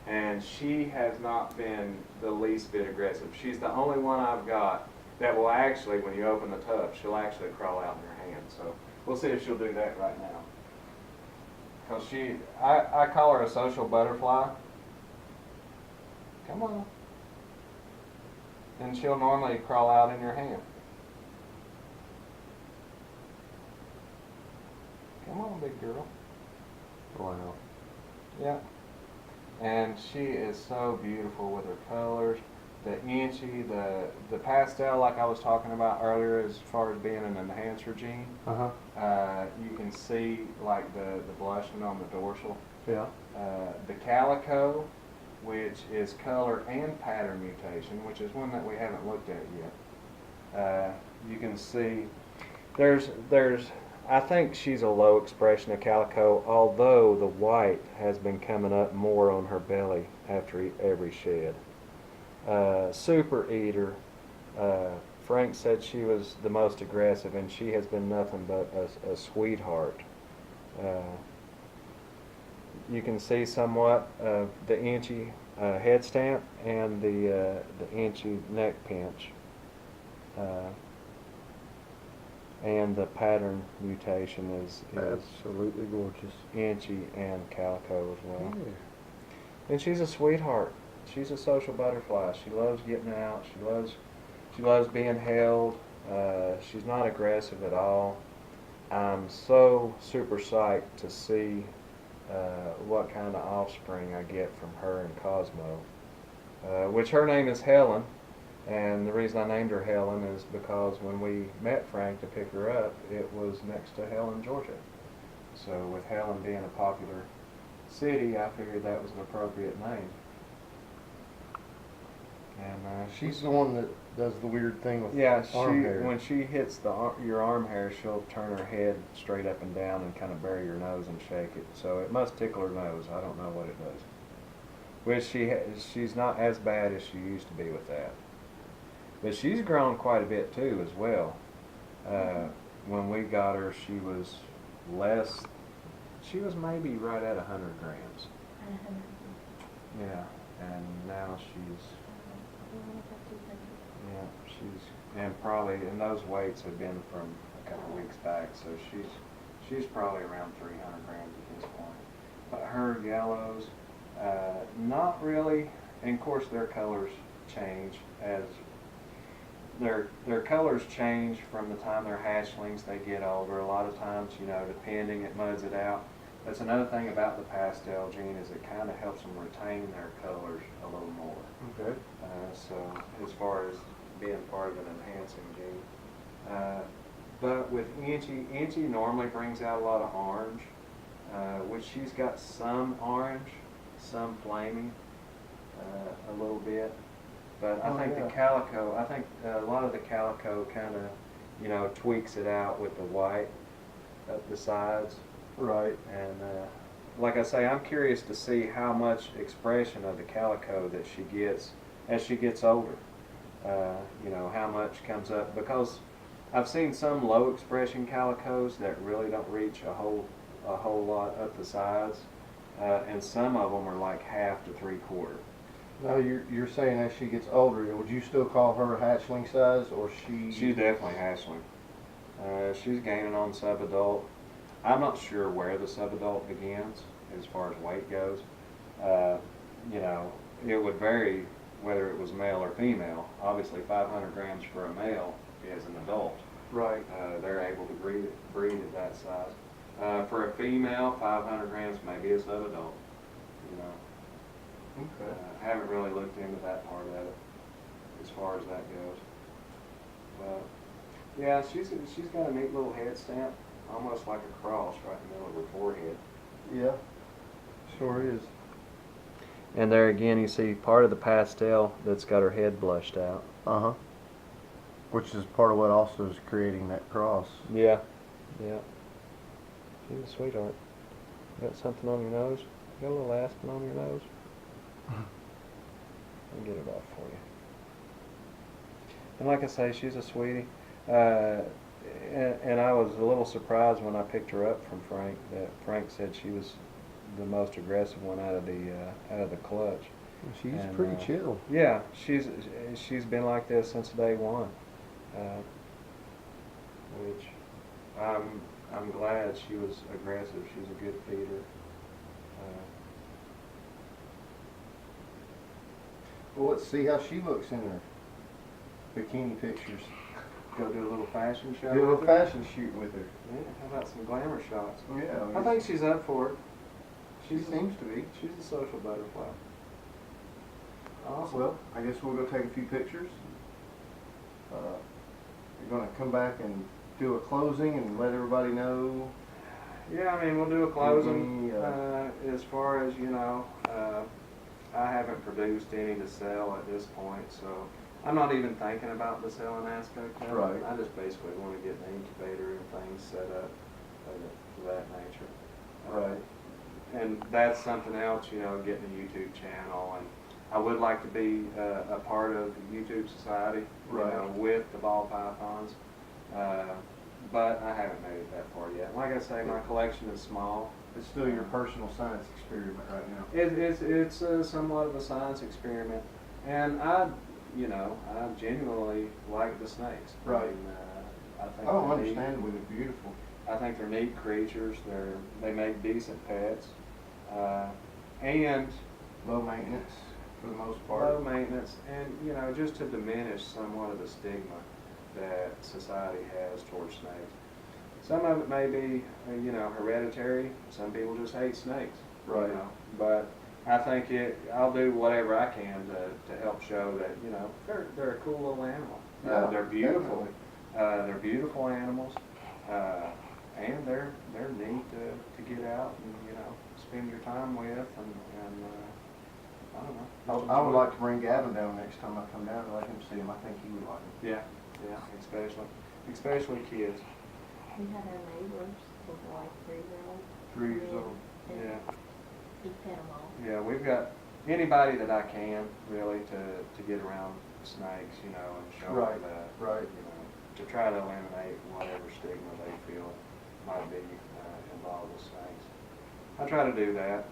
And she has not been the least bit aggressive. She's the only one I've got that will actually, when you open the tub, she'll actually crawl out in her hand. So we'll see if she'll do that right now. Because I call her a social butterfly. Come on. And she'll normally crawl out in your hand. Come on, big girl. Wow. Yeah. And she is so beautiful with her colors. The inchy, the pastel, like I was talking about earlier, as far as being an enhancer gene, you can see like the blushing on the dorsal. Yeah. The calico, which is color and pattern mutation, which is one that we haven't looked at yet. You can see there's I think she's a low expression of calico, although the white has been coming up more on her belly after every shed. Super eater. Frank said she was the most aggressive, and she has been nothing but a sweetheart. You can see somewhat of the inchy head stamp and the inchy neck pinch. And the pattern mutation is Absolutely gorgeous. inchy and calico as well. Yeah. And she's a sweetheart. She's a social butterfly. She loves getting out. She loves being held. She's not aggressive at all. I'm so super psyched to see what kind of offspring I get from her and Cosmo. Which her name is Helen. And the reason I named her Helen is because when we met Frank to pick her up, it was next to Helen, Georgia. So with Helen being a popular city, I figured that was an appropriate name. And She's the one that does the weird thing with yeah, arm hair. when she hits your arm hair, she'll turn her head straight up and down and kind of bury your nose and shake it. So it must tickle her nose. I don't know what it does. Which she's not as bad as she used to be with that. But she's grown quite a bit too as well. When we got her, she was less. She was maybe right at 100 grams. Yeah, and now and those weights have been from a couple weeks back, so she's probably around 300 grams at this point. But her yellows, not really, and of course their colors change as their colors change from the time they're hatchlings. They get older. A lot of times, depending, it muds it out. That's another thing about the pastel gene is it kind of helps them retain their colors a little more. Okay. So as far as being part of an enhancing gene. But with Inchy normally brings out a lot of orange, which she's got some orange, some flaming, a little bit. But I Oh, think yeah. the calico, I think a lot of the calico kind of, tweaks it out with the white at the sides. Right. And like I say, I'm curious to see how much expression of the calico that she gets as she gets older. How much comes up, because I've seen some low expression calicos that really don't reach a whole lot up the sides, and some of them are like half to 3/4. Now you're saying as she gets older, would you still call her hatchling size, or she? She's definitely hatchling. She's gaining on subadult. I'm not sure where the subadult begins as far as weight goes. It would vary whether it was male or female. Obviously, 500 grams for a male is an adult. Right. They're able to breed at that size. For a female, 500 grams may be a subadult. Okay. Haven't really looked into that part of it as far as that goes. But yeah, she's got a neat little head stamp, almost like a cross right in the middle of her forehead. Yeah. Sure is. And there again, you see part of the pastel that's got her head blushed out. Uh-huh. Which is part of what also is creating that cross. Yeah. Yeah. She's a sweetheart. Got something on your nose? Got a little aspen on your nose? I'll get it off for you. And like I say, she's a sweetie. And I was a little surprised when I picked her up from Frank that Frank said she was the most aggressive one out of the clutch. She's And, pretty chill. Yeah, she's been like this since day one, which I'm glad she was aggressive. She's a good feeder. Well, let's see how she looks in her bikini pictures. Go do a little fashion show. Do a with her. fashion shoot with her. Yeah, how about some glamour shots? Yeah. I think she's up for it. she seems to be. She's a social butterfly. Awesome. Well, I guess we'll go take a few pictures. You're going to come back and do a closing and let everybody know. Yeah, I mean, we'll do a closing. Any, As far as I haven't produced any to sell at this point, so I'm not even thinking about the selling aspect of it. Right. I just basically want to get an incubator and things set up for that nature. Right. And that's something else, getting a YouTube channel, and I would like to be a part of the YouTube Society, Right. with the ball pythons. But I haven't made it that far yet. Like I say, my collection is small. It's still your personal science experiment right now. It's somewhat of a science experiment, and I genuinely like the snakes. Right. I mean, I think Oh, they're neat. understandably, they're beautiful. I think they're neat creatures. They make decent pets, and Low maintenance for the most part. low maintenance, and just to diminish somewhat of the stigma that society has towards snakes. Some of it may be, hereditary. Some people just hate snakes. Right. But I think I'll do whatever I can to help show that, they're a cool little animal. Yeah, They're beautiful. definitely. They're beautiful animals, and they're neat to get out and spend your time with, and I don't know. just I would enjoy like to bring Gavin down next time I come down to let him see him. I think he would like him. it. Yeah, especially kids. We had our neighbors, was like 3-year-old. 3 years old. Yeah. He fed them all. Yeah, we've got anybody that I can really to get around snakes, and show Right, them that, right. to try to eliminate whatever stigma they feel might be involved with snakes. I try to do that,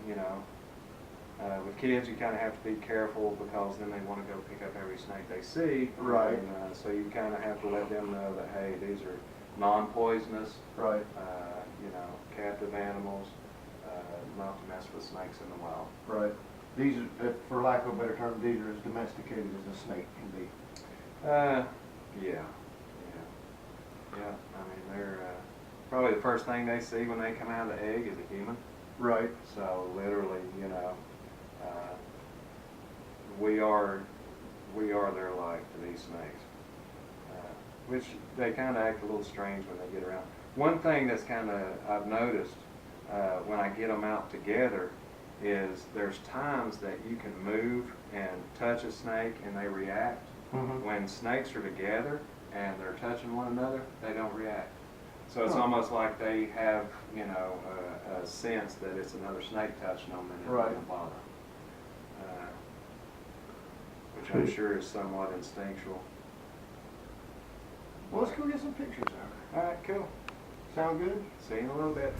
with kids, you kind of have to be careful because then they want to go pick up every snake they see. Right. And, so you kind of have to let them know that, hey, these are non-poisonous, Right. captive animals, not to mess with snakes in the wild. Right. These are, for lack of a better term, these are as domesticated as a snake can be. Yeah. I mean, they're probably the first thing they see when they come out of the egg is a human. Right. So literally, we are their life to these snakes, which they kind of act a little strange when they get around. One thing that's kind of I've noticed when I get them out together is there's times that you can move and touch a snake and they react. Mhm. When snakes are together and they're touching one another, they don't react. So it's Huh. almost like they have, you know, a sense that it's another snake touching them and it Right. doesn't bother them. Which I'm sure is somewhat instinctual. Well, let's go get some pictures of her. All right, cool. Sound good? See you in a little bit.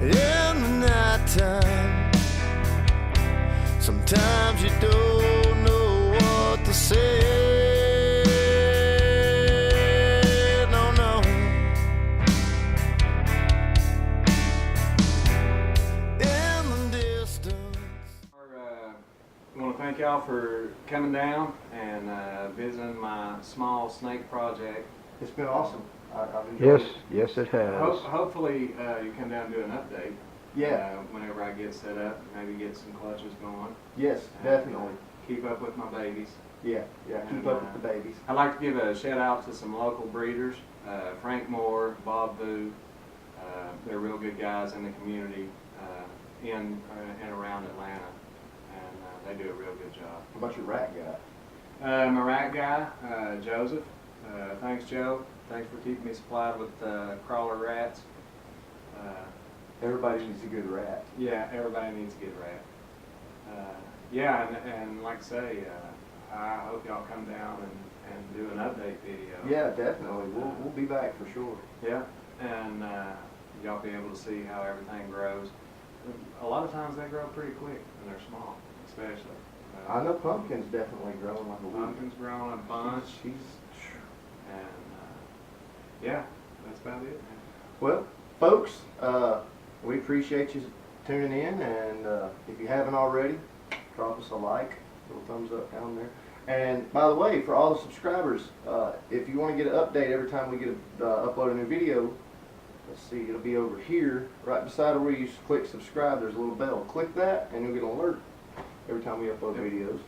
In the nighttime, sometimes you don't know what to say. No, no. In the distance. I want to thank y'all for coming down and visiting my small snake project. It's been awesome. I've enjoyed Yes, it. yes, it has. Hopefully you come down and do an update. Yeah. Whenever I get set up, maybe get some clutches going. Yes, definitely. Keep up with my babies. Yeah, yeah. Keep And, up with the babies. I'd like to give a shout out to some local breeders, Frank Moore, Bob Vu. They're real good guys in the community in and around Atlanta, and they do a real good job. How about your rat guy? My rat guy, Joseph. Thanks, Joe. Thanks for keeping me supplied with crawler rats. Everybody needs a good rat. Yeah, everybody needs a good rat. Yeah, and like I say, I hope y'all come down and do an update video. Yeah, definitely. We'll be back for sure. Yeah, and y'all be able to see how everything grows. A lot of times they grow pretty quick when they're small, especially. I know pumpkin's definitely growing like a weed. Pumpkin's growing a bunch, She's and yeah, that's about it, man. well, folks. We appreciate you tuning in, and if you haven't already, drop us a like, little thumbs up down there. And by the way, for all the subscribers, if you want to get an update every time we get upload a new video, let's see, it'll be over here, right beside where you click subscribe. There's a little bell. Click that, and you'll get an alert every time we upload videos.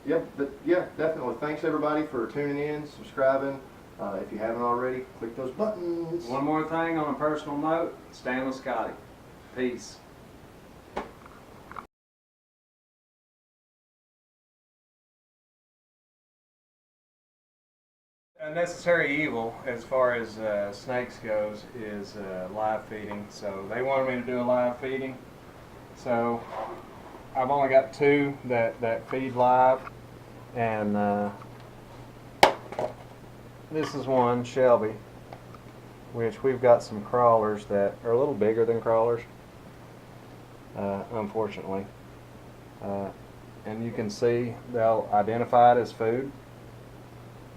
Yeah, definitely. Thanks everybody for tuning in, subscribing. If you haven't already, click those buttons. One more thing on a personal note, stand with Scotty. Peace. A necessary evil as far as snakes goes is live feeding. So they wanted me to do a live feeding. So I've only got 2 that feed live, and this is one, Shelby, which we've got some crawlers that are a little bigger than crawlers, unfortunately. And you can see they'll identify it as food,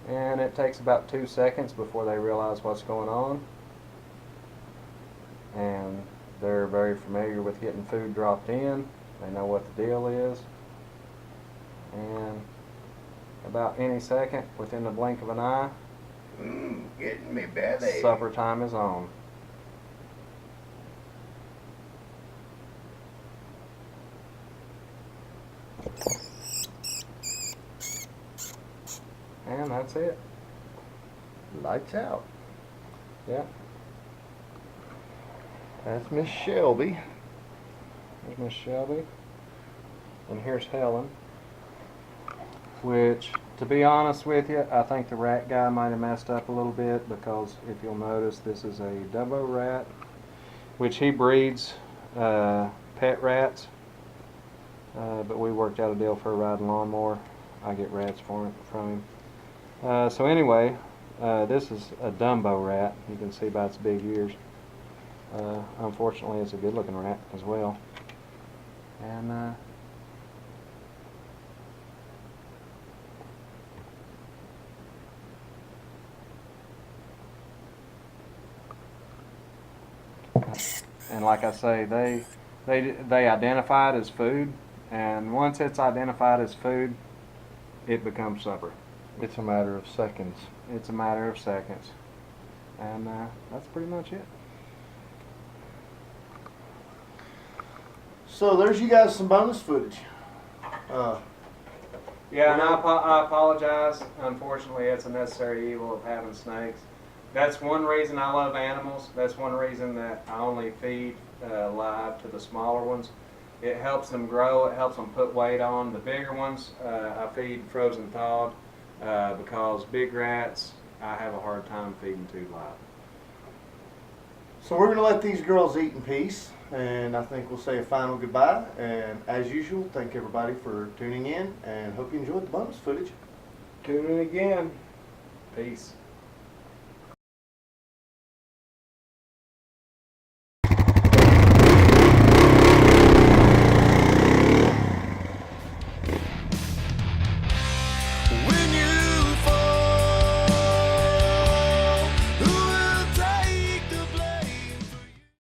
and it takes about 2 seconds before they realize what's going on. And they're very familiar with getting food dropped in. They know what the deal is. And about any second, within the blink of an eye, Getting me belly. supper time is on. And that's it. Lights out. Yeah. That's Miss Shelby. There's Miss Shelby. And here's Helen. Which, to be honest with you, I think the rat guy might have messed up a little bit, because if you'll notice, this is a Dumbo rat, which he breeds pet rats. But we worked out a deal for a riding lawnmower. I get rats from him. So anyway, this is a Dumbo rat. You can see by its big ears. Unfortunately, it's a good-looking rat as well. And like I say, they identify it as food, and once it's identified as food, it becomes supper. It's a matter of seconds. It's a matter of seconds. And that's pretty much it. So there's you guys some bonus footage. Yeah, and I apologize. Unfortunately, it's a necessary evil of having snakes. That's one reason I love animals. That's one reason that I only feed live to the smaller ones. It helps them grow. It helps them put weight on. The bigger ones, I feed frozen thawed because big rats, I have a hard time feeding too live. So we're going to let these girls eat in peace, and I think we'll say a final goodbye. And as usual, thank everybody for tuning in, and hope you enjoyed the bonus footage. Tune in again. Peace.